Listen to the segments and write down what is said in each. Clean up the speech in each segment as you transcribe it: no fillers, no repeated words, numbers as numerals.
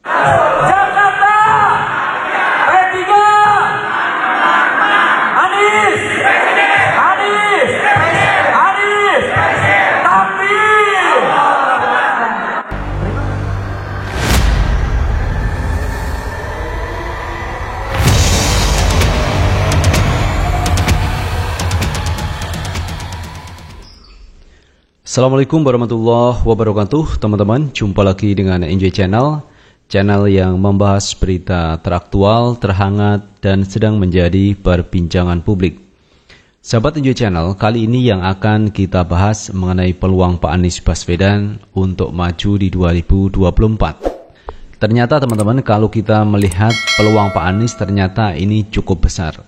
Jakarta, P3, Anies, Anies, Anies, tampil. Assalamualaikum warahmatullahi wabarakatuh, teman-teman. Jumpa lagi dengan Enjoy Channel, channel yang membahas berita teraktual, terhangat, dan sedang menjadi perbincangan publik. Sahabat Enjoy Channel, kali ini yang akan kita bahas mengenai peluang Pak Anies Baswedan untuk maju di 2024. Ternyata teman-teman, kalau kita melihat peluang Pak Anies, ternyata ini cukup besar.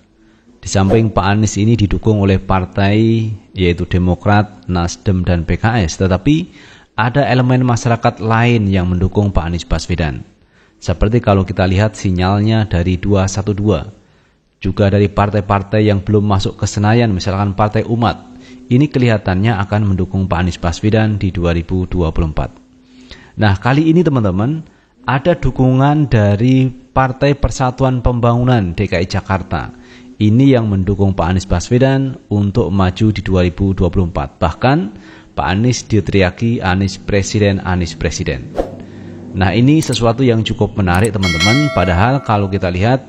Di samping Pak Anies ini didukung oleh partai yaitu Demokrat, Nasdem, dan PKS, tetapi ada elemen masyarakat lain yang mendukung Pak Anies Baswedan. Seperti kalau kita lihat sinyalnya dari 212, juga dari partai-partai yang belum masuk ke Senayan, misalkan Partai Umat, ini kelihatannya akan mendukung Pak Anies Baswedan di 2024. Nah, kali ini teman-teman, ada dukungan dari Partai Persatuan Pembangunan DKI Jakarta. Ini yang mendukung Pak Anies Baswedan untuk maju di 2024. Bahkan Pak Anies diteriaki Anies Presiden, Anies Presiden. Nah, ini sesuatu yang cukup menarik teman-teman. Padahal kalau kita lihat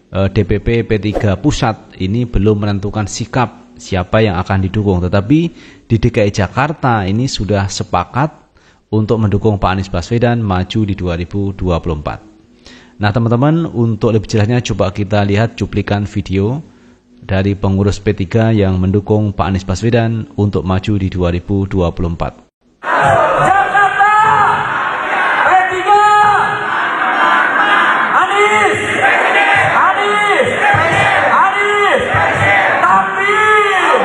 DPP P3 Pusat ini belum menentukan sikap siapa yang akan didukung. Tetapi di DKI Jakarta ini sudah sepakat untuk mendukung Pak Anies Baswedan maju di 2024. Nah teman-teman, untuk lebih jelasnya coba kita lihat cuplikan video dari pengurus P3 yang mendukung Pak Anies Baswedan untuk maju di 2024. Jakarta, P3, Anies, Anies, Anies, tampil.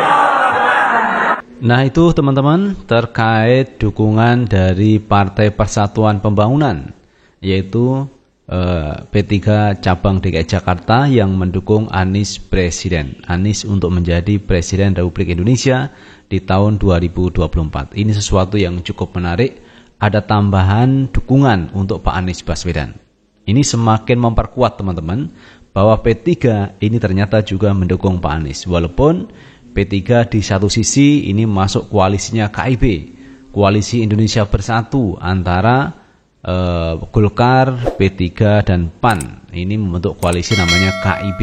Nah itu teman-teman terkait dukungan dari Partai Persatuan Pembangunan, yaitu P3 cabang DKI Jakarta yang mendukung Anies Presiden, Anies untuk menjadi Presiden Republik Indonesia di tahun 2024. Ini sesuatu yang cukup menarik, ada tambahan dukungan untuk Pak Anies Baswedan. Ini semakin memperkuat teman-teman bahwa P3 ini ternyata juga mendukung Pak Anies. Walaupun P3 di satu sisi ini masuk koalisinya KIB, Koalisi Indonesia Bersatu antara Golkar, P3, dan PAN. Ini membentuk koalisi namanya KIB.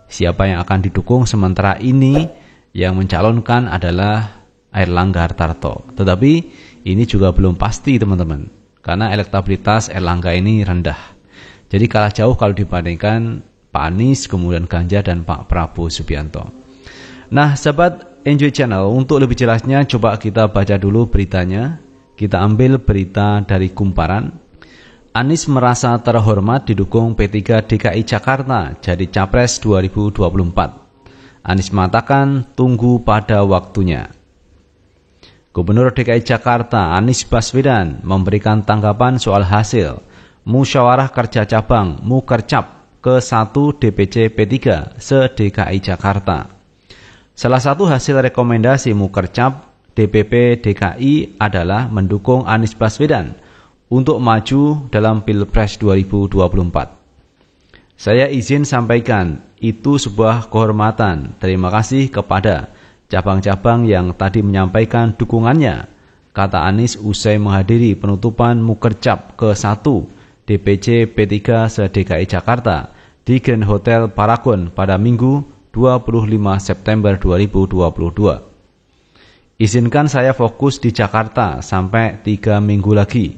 Siapa yang akan didukung sementara ini yang mencalonkan adalah Airlangga Hartarto. Tetapi ini juga belum pasti teman-teman, karena elektabilitas Airlangga ini rendah. Jadi kalah jauh kalau dibandingkan Pak Anies, kemudian Ganjar, dan Pak Prabowo Subianto. Nah sahabat Enjoy Channel, untuk lebih jelasnya coba kita baca dulu beritanya. Kita ambil berita dari Kumparan. Anies merasa terhormat didukung P3 DKI Jakarta jadi Capres 2024. Anies mengatakan tunggu pada waktunya. Gubernur DKI Jakarta Anies Baswedan memberikan tanggapan soal hasil Musyawarah Kerja Cabang Mukercap ke-1 DPC P3 se-DKI Jakarta. Salah satu hasil rekomendasi Mukercap DPP DKI adalah mendukung Anies Baswedan untuk maju dalam Pilpres 2024. Saya izin sampaikan, itu sebuah kehormatan. Terima kasih kepada cabang-cabang yang tadi menyampaikan dukungannya, kata Anies usai menghadiri penutupan Mukercap ke-1 DPC P3 se-DKI Jakarta di Grand Hotel Paragon pada Minggu 25 September 2022. Izinkan saya fokus di Jakarta sampai 3 minggu lagi.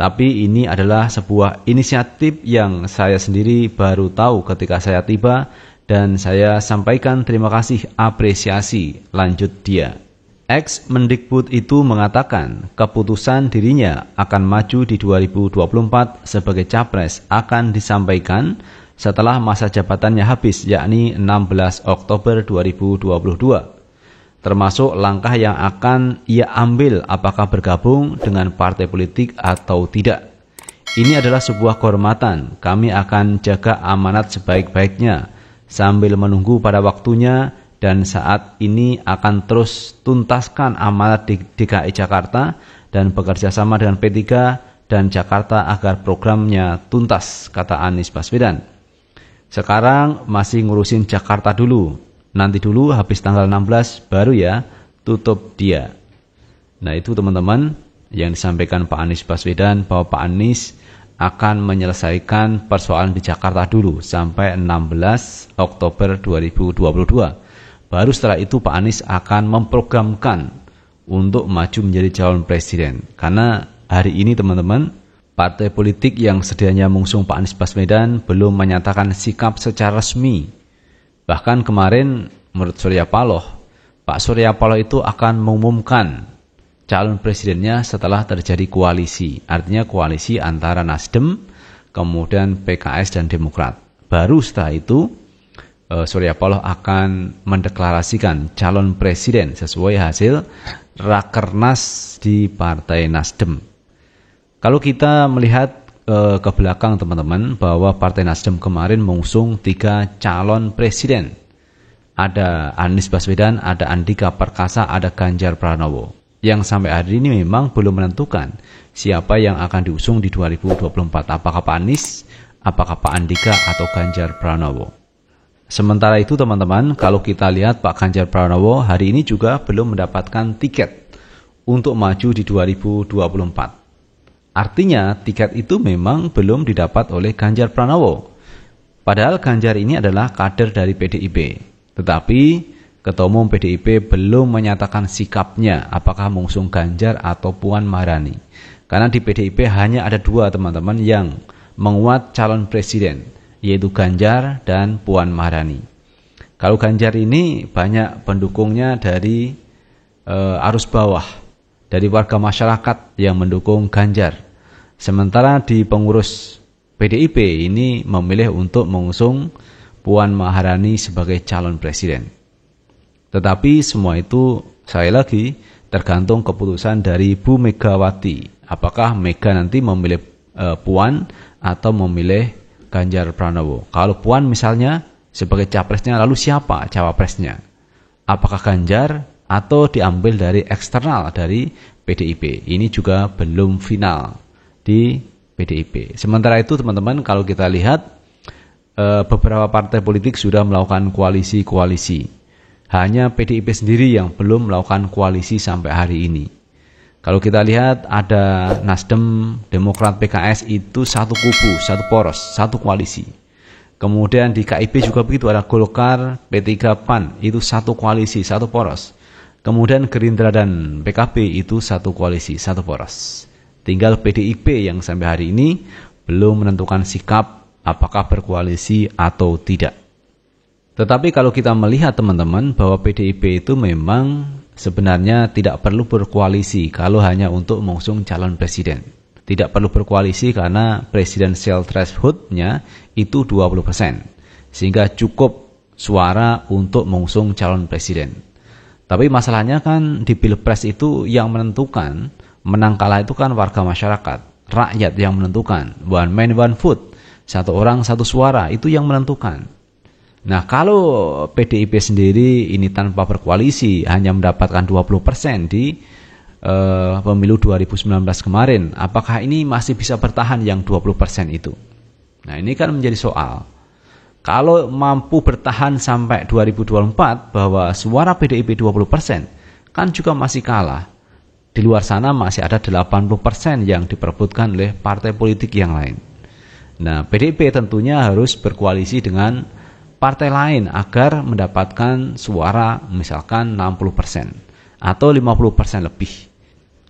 Tapi ini adalah sebuah inisiatif yang saya sendiri baru tahu ketika saya tiba dan saya sampaikan terima kasih apresiasi, lanjut dia. Ex-Mendikbud itu mengatakan keputusan dirinya akan maju di 2024 sebagai Capres akan disampaikan setelah masa jabatannya habis, yakni 16 Oktober 2022. Termasuk langkah yang akan ia ambil apakah bergabung dengan partai politik atau tidak. Ini adalah sebuah kehormatan, kami akan jaga amanat sebaik-baiknya sambil menunggu pada waktunya dan saat ini akan terus tuntaskan amanat di DKI Jakarta dan bekerja sama dengan P3 dan Jakarta agar programnya tuntas, kata Anies Baswedan. Sekarang masih ngurusin Jakarta dulu. Nanti dulu habis tanggal 16 baru ya tutup dia. Nah itu teman-teman yang disampaikan Pak Anies Baswedan, bahwa Pak Anies akan menyelesaikan persoalan di Jakarta dulu sampai 16 Oktober 2022. Baru setelah itu Pak Anies akan memprogramkan untuk maju menjadi calon presiden. Karena hari ini teman-teman, partai politik yang sedianya mengusung Pak Anies Baswedan belum menyatakan sikap secara resmi. Bahkan kemarin menurut Surya Paloh, Pak Surya Paloh itu akan mengumumkan calon presidennya setelah terjadi koalisi. Artinya koalisi antara Nasdem, kemudian PKS dan Demokrat. Baru setelah itu Surya Paloh akan mendeklarasikan calon presiden sesuai hasil Rakernas di Partai Nasdem. Kalau kita melihat ke belakang teman-teman, bahwa Partai Nasdem kemarin mengusung 3 calon presiden. Ada Anies Baswedan, ada Andika Perkasa, ada Ganjar Pranowo. Yang sampai hari ini memang belum menentukan siapa yang akan diusung di 2024. Apakah Pak Anies, apakah Pak Andika, atau Ganjar Pranowo. Sementara itu teman-teman, kalau kita lihat Pak Ganjar Pranowo hari ini juga belum mendapatkan tiket untuk maju di 2024. Artinya tiket itu memang belum didapat oleh Ganjar Pranowo. Padahal Ganjar ini adalah kader dari PDIP. Tetapi Ketua Umum PDIP belum menyatakan sikapnya apakah mengusung Ganjar atau Puan Maharani. Karena di PDIP hanya ada 2 teman-teman yang menguat calon presiden, yaitu Ganjar dan Puan Maharani. Kalau Ganjar ini banyak pendukungnya dari arus bawah, dari warga masyarakat yang mendukung Ganjar. Sementara di pengurus PDIP ini memilih untuk mengusung Puan Maharani sebagai calon presiden. Tetapi semua itu sekali lagi tergantung keputusan dari Bu Megawati. Apakah Mega nanti memilih Puan atau memilih Ganjar Pranowo. Kalau Puan misalnya sebagai capresnya, lalu siapa cawapresnya? Apakah Ganjar atau diambil dari eksternal dari PDIP? Ini juga belum final di PDIP. Sementara itu teman-teman, kalau kita lihat beberapa partai politik sudah melakukan koalisi-koalisi. Hanya PDIP sendiri yang belum melakukan koalisi sampai hari ini. Kalau kita lihat ada Nasdem, Demokrat, PKS itu satu kubu, satu poros, satu koalisi. Kemudian di KIP juga begitu, ada Golkar, P3, PAN, itu satu koalisi, satu poros. Kemudian Gerindra dan PKB itu satu koalisi, satu poros. Tinggal PDIP yang sampai hari ini belum menentukan sikap apakah berkoalisi atau tidak. Tetapi kalau kita melihat teman-teman bahwa PDIP itu memang sebenarnya tidak perlu berkoalisi kalau hanya untuk mengusung calon presiden. Tidak perlu berkoalisi karena presidential threshold-nya itu 20%. Sehingga cukup suara untuk mengusung calon presiden. Tapi masalahnya kan di Pilpres itu yang menentukan, menang kalah itu kan warga masyarakat. Rakyat yang menentukan. One man, one vote. Satu orang, satu suara. Itu yang menentukan. Nah, kalau PDIP sendiri ini tanpa berkoalisi hanya mendapatkan 20% di pemilu 2019 kemarin, apakah ini masih bisa bertahan yang 20% itu? Nah, ini kan menjadi soal. Kalau mampu bertahan sampai 2024 bahwa suara PDIP 20%, kan juga masih kalah. Di luar sana masih ada 80% yang diperebutkan oleh partai politik yang lain. Nah, PDIP tentunya harus berkoalisi dengan partai lain agar mendapatkan suara misalkan 60% atau 50% lebih.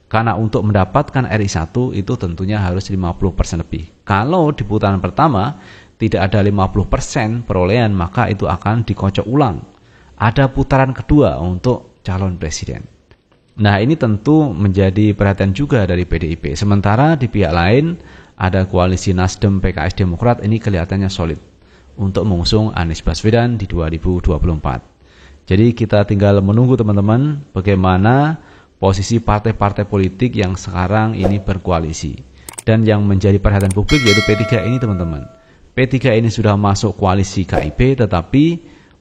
Karena untuk mendapatkan RI1 itu tentunya harus 50% lebih. Kalau di putaran pertama tidak ada 50% perolehan, maka itu akan dikocok ulang. Ada putaran kedua untuk calon presiden. Nah, ini tentu menjadi perhatian juga dari PDIP. Sementara di pihak lain ada koalisi Nasdem, PKS, Demokrat, ini kelihatannya solid untuk mengusung Anies Baswedan di 2024. Jadi kita tinggal menunggu teman-teman bagaimana posisi partai-partai politik yang sekarang ini berkoalisi. Dan yang menjadi perhatian publik yaitu P3 ini teman-teman. P3 ini sudah masuk koalisi KIP, tetapi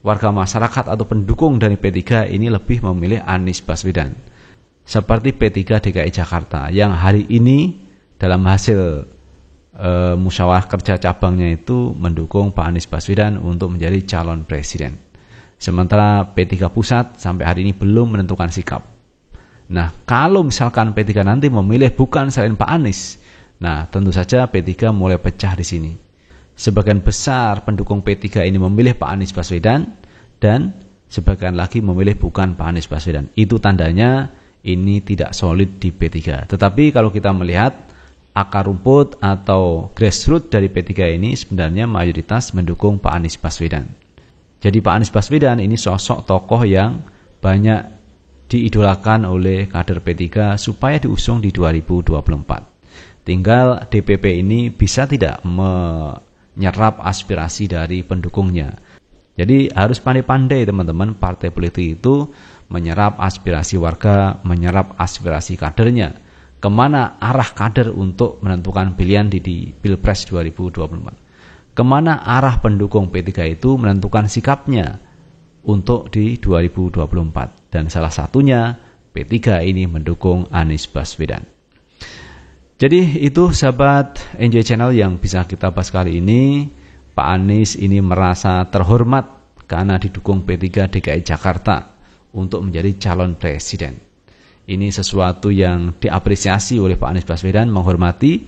warga masyarakat atau pendukung dari P3 ini lebih memilih Anies Baswedan. Seperti P3 DKI Jakarta yang hari ini dalam hasil musyawarah kerja cabangnya itu mendukung Pak Anies Baswedan untuk menjadi calon presiden. Sementara P3 Pusat sampai hari ini belum menentukan sikap. Nah, kalau misalkan P3 nanti memilih bukan selain Pak Anies, nah tentu saja P3 mulai pecah di sini. Sebagian besar pendukung P3 ini memilih Pak Anies Baswedan dan sebagian lagi memilih bukan Pak Anies Baswedan. Itu tandanya ini tidak solid di P3. Tetapi kalau kita melihat akar rumput atau grassroots dari P3 ini sebenarnya mayoritas mendukung Pak Anies Baswedan. Jadi Pak Anies Baswedan ini sosok tokoh yang banyak diidolakan oleh kader P3 supaya diusung di 2024. Tinggal DPP ini bisa tidak menyerap aspirasi dari pendukungnya. Jadi harus pandai-pandai teman-teman, partai politik itu menyerap aspirasi warga, menyerap aspirasi kadernya. Kemana arah kader untuk menentukan pilihan di Pilpres 2024. Kemana arah pendukung P3 itu menentukan sikapnya untuk di 2024. Dan salah satunya P3 ini mendukung Anies Baswedan. Jadi itu sahabat NJ Channel yang bisa kita bahas kali ini. Pak Anies ini merasa terhormat karena didukung P3 DKI Jakarta untuk menjadi calon presiden. Ini sesuatu yang diapresiasi oleh Pak Anies Baswedan, menghormati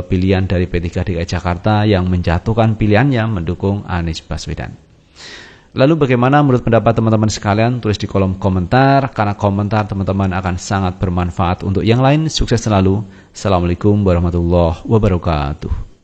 pilihan dari P3 DKI Jakarta yang menjatuhkan pilihannya mendukung Anies Baswedan. Lalu bagaimana menurut pendapat teman-teman sekalian? Tulis di kolom komentar, karena komentar teman-teman akan sangat bermanfaat untuk yang lain. Sukses selalu. Assalamualaikum warahmatullahi wabarakatuh.